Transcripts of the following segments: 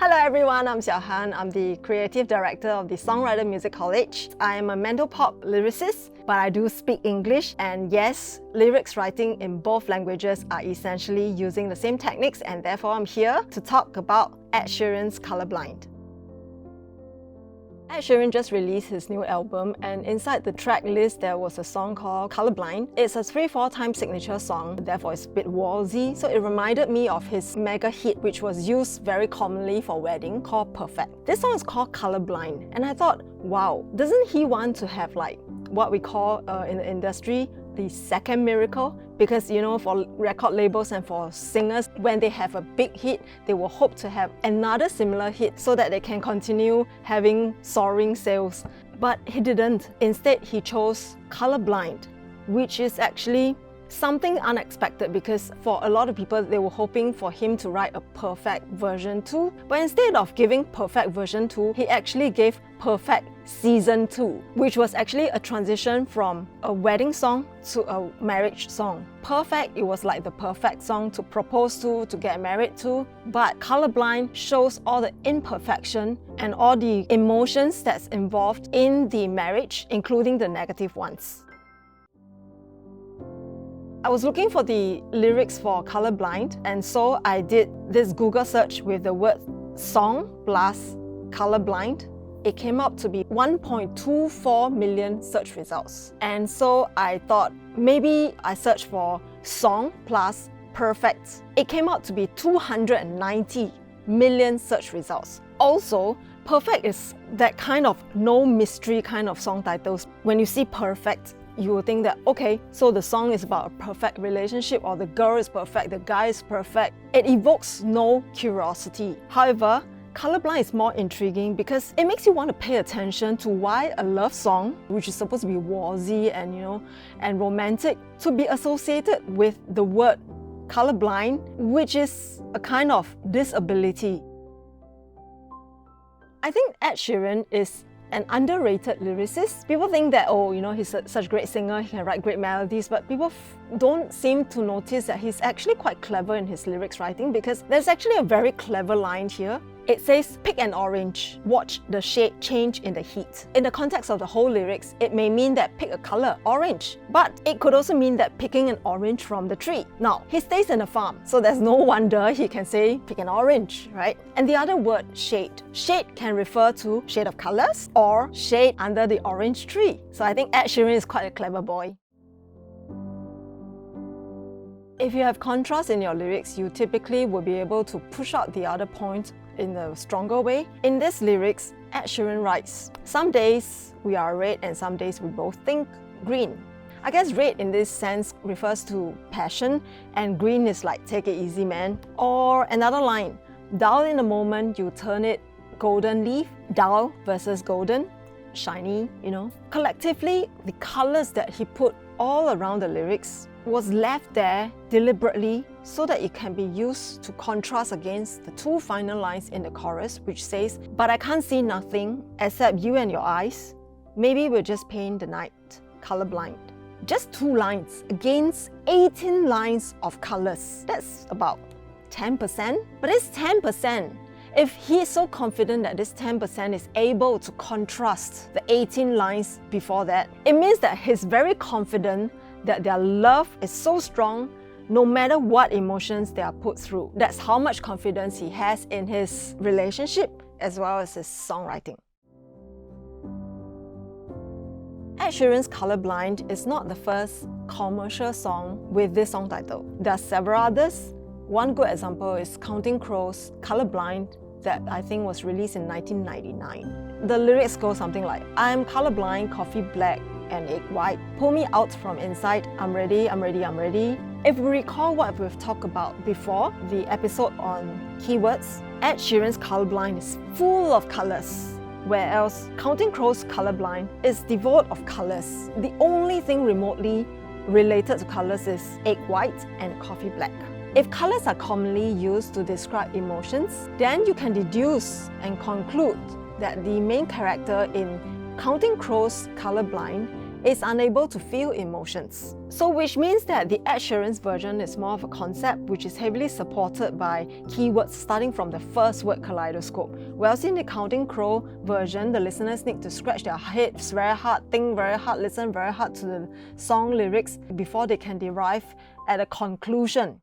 Hello everyone, I'm Xiaohan. I'm the Creative Director of the Songwriter Music College. I am a mental pop lyricist, but I do speak English, and yes, lyrics writing in both languages are essentially using the same techniques, and therefore I'm here to talk about Ed Sheeran's Colourblind. Ed Sheeran just released his new album, and inside the track list there was a song called Colourblind. It's a 3/4 time signature song, therefore it's a bit waltzy, so it reminded me of his mega hit which was used very commonly for wedding called Perfect. This song is called Colourblind, and I thought, wow, doesn't he want to have like what we call in the industry the second miracle? Because for record labels and for singers, when they have a big hit, they will hope to have another similar hit so that they can continue having soaring sales. But he didn't. Instead, he chose Colourblind, which is actually something unexpected, because for a lot of people, they were hoping for him to write a Perfect version 2. But instead of giving Perfect version 2, he actually gave Perfect Season 2, which was actually a transition from a wedding song to a marriage song. Perfect, it was like the perfect song to propose to get married to. But Colourblind shows all the imperfection and all the emotions that's involved in the marriage, including the negative ones. I was looking for the lyrics for Colourblind, and so I did this Google search with the word song plus Colourblind. It came up to be 1.24 million search results. And so I thought maybe I searched for song plus perfect. It came out to be 290 million search results. Also, perfect is that kind of no mystery kind of song titles. When you see perfect, you will think that, okay, so the song is about a perfect relationship, or the girl is perfect, the guy is perfect. It evokes no curiosity. However, Colourblind is more intriguing because it makes you want to pay attention to why a love song, which is supposed to be waltzy and and romantic, to be associated with the word colorblind, which is a kind of disability. I think Ed Sheeran is an underrated lyricist. People think that, he's such a great singer, he can write great melodies, but people don't seem to notice that he's actually quite clever in his lyrics writing, because there's actually a very clever line here. It says, pick an orange, watch the shade change in the heat. In the context of the whole lyrics, it may mean that pick a color, orange, but it could also mean that picking an orange from the tree. Now, he stays in a farm, so there's no wonder he can say pick an orange, right? And the other word, shade. Shade can refer to shade of colors or shade under the orange tree. So I think Ed Sheeran is quite a clever boy. If you have contrast in your lyrics, you typically will be able to push out the other point in a stronger way. In these lyrics, Ed Sheeran writes, some days we are red and some days we both think green. I guess red in this sense refers to passion, and green is like take it easy man. Or another line, dull in the moment you turn it golden leaf. Dull versus golden, shiny, Collectively, the colors that he put all around the lyrics was left there deliberately so that it can be used to contrast against the two final lines in the chorus, which says, but I can't see nothing except you and your eyes. Maybe we'll just paint the night colorblind. Just 2 lines against 18 lines of colors. That's about 10%, but it's 10%. If he is so confident that this 10% is able to contrast the 18 lines before that, it means that he's very confident that their love is so strong no matter what emotions they are put through. That's how much confidence he has in his relationship as well as his songwriting. Ed Sheeran's Colourblind is not the first commercial song with this song title. There are several others. One good example is Counting Crows' Colourblind, that I think was released in 1999. The lyrics go something like, I'm colorblind, coffee black and egg white. Pull me out from inside, I'm ready, I'm ready, I'm ready. If we recall what we've talked about before, the episode on keywords, Ed Sheeran's Colourblind is full of colors, whereas Counting Crows' Colourblind is devoid of colors. The only thing remotely related to colors is egg white and coffee black. If colors are commonly used to describe emotions, then you can deduce and conclude that the main character in Counting Crows' Colourblind is unable to feel emotions. So which means that the Ed Sheeran's version is more of a concept which is heavily supported by keywords starting from the first word kaleidoscope. Whereas in the Counting Crow version, the listeners need to scratch their heads very hard, think very hard, listen very hard to the song lyrics before they can derive at a conclusion.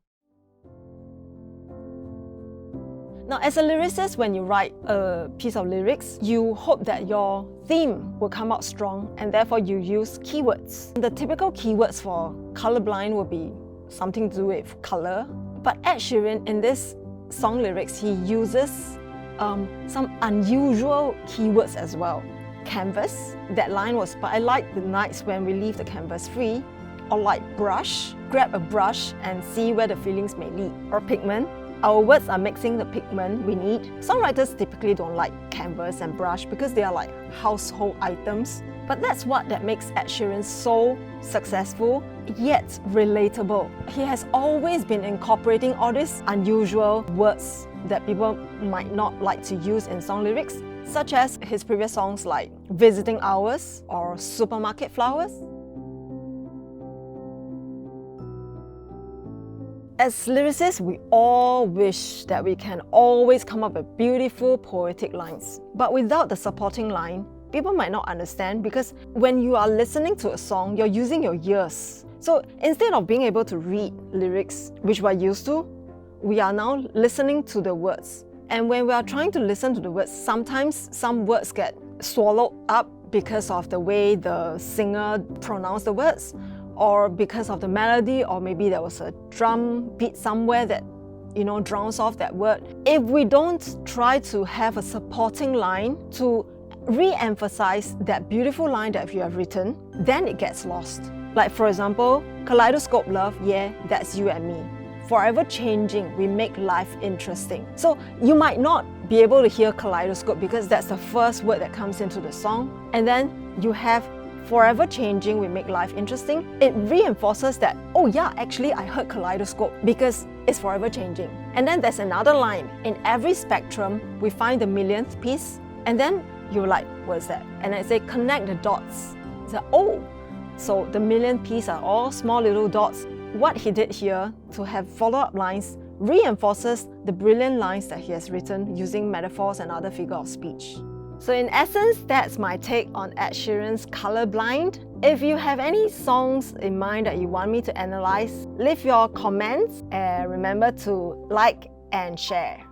Now, as a lyricist, when you write a piece of lyrics, you hope that your theme will come out strong, and therefore you use keywords. The typical keywords for Colourblind will be something to do with colour. But Ed Sheeran, in this song lyrics, he uses some unusual keywords as well. Canvas, that line was, but I like the nights when we leave the canvas free. Or like brush, grab a brush and see where the feelings may lead. Or pigment, our words are mixing the pigment we need. Songwriters typically don't like canvas and brush because they are like household items. But that's what makes Ed Sheeran so successful, yet relatable. He has always been incorporating all these unusual words that people might not like to use in song lyrics, such as his previous songs like Visiting Hours or Supermarket Flowers. As lyricists, we all wish that we can always come up with beautiful poetic lines. But without the supporting line, people might not understand because when you are listening to a song, you're using your ears. So instead of being able to read lyrics, which we're used to, we are now listening to the words. And when we are trying to listen to the words, sometimes some words get swallowed up because of the way the singer pronounced the words, or because of the melody, or maybe there was a drum beat somewhere that, drowns off that word. If we don't try to have a supporting line to re-emphasize that beautiful line that you have written, then it gets lost. Like for example, Kaleidoscope Love, yeah, that's you and me. Forever changing, we make life interesting. So you might not be able to hear kaleidoscope because that's the first word that comes into the song. And then you have forever changing, we make life interesting. It reinforces that, oh yeah, actually I heard kaleidoscope because it's forever changing. And then there's another line. In every spectrum, we find the millionth piece. And then you're like, what is that? And I say, connect the dots. It's like, oh, so the million piece are all small little dots. What he did here to have follow-up lines reinforces the brilliant lines that he has written using metaphors and other figure of speech. So in essence, that's my take on Ed Sheeran's Colourblind. If you have any songs in mind that you want me to analyze, leave your comments and remember to like and share.